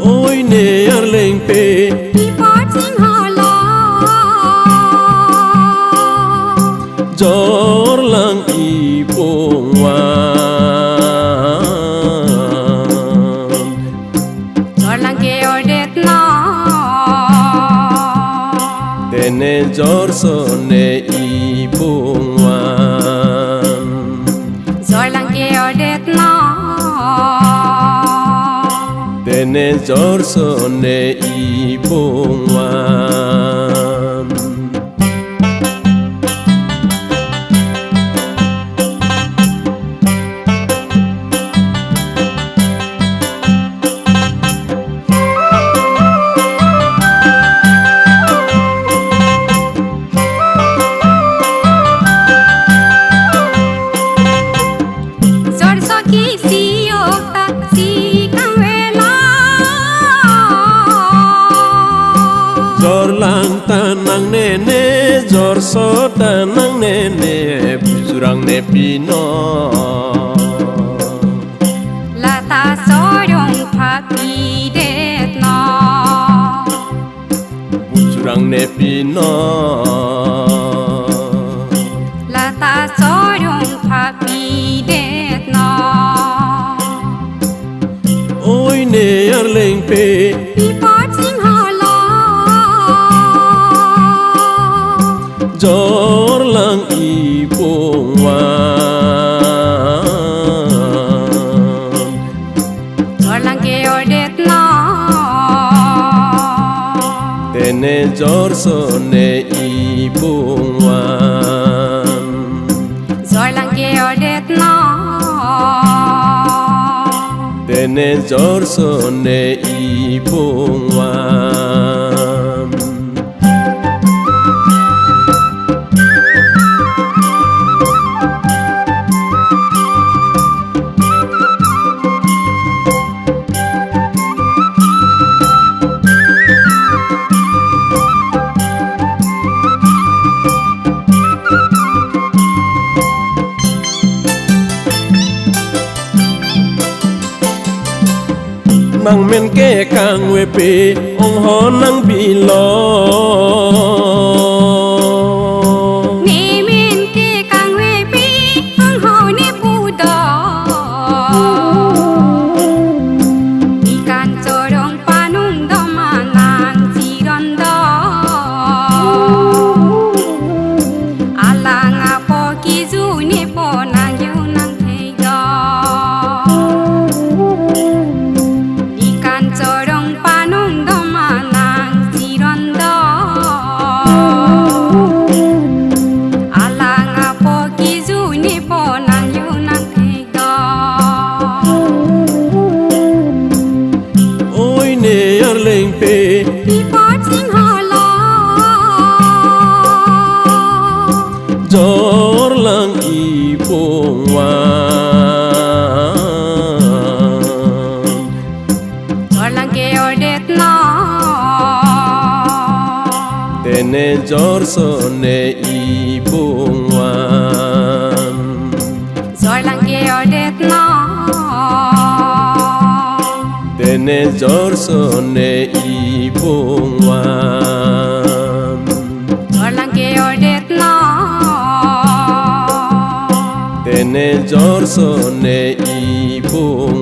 ôi nè arleng pe đi phát sinh họ lo gió lang i buông gió lang kêu đẹp nó tene gió sone i buông gió lang kêu đẹp nó tene gió sone i buông Jor lang tanang nene, jor so tanang nene, bujurang ne pino. Lata sorong papi det no, Bujurang ne pino. Lata sorong papi det no. Ôi nè arleng pe, đi phát sinh họ lo jor lang i buông gió lang kêu đẹp nó tene jor sone i buông gió lang kêu đẹp nó tene jor sone i buông nang men ke kang we pe ong ho nang bi lo ni min ke kang we pi ang ho ni pu do ikan corong panung do manang siron do alang apo kizu ni po nang yu nang thei do ikan corong panung do manang siron do alang apo kizu ni po nang yu nang thei do ôi nè arleng pe đi phát sinh họ lo jor lang i buông gió lang kêu đẹp nó tene jor sone i buông gió lang kêu đẹp nó tene jor sone i buông gió lang kêu đẹp nó tene jor sone i buông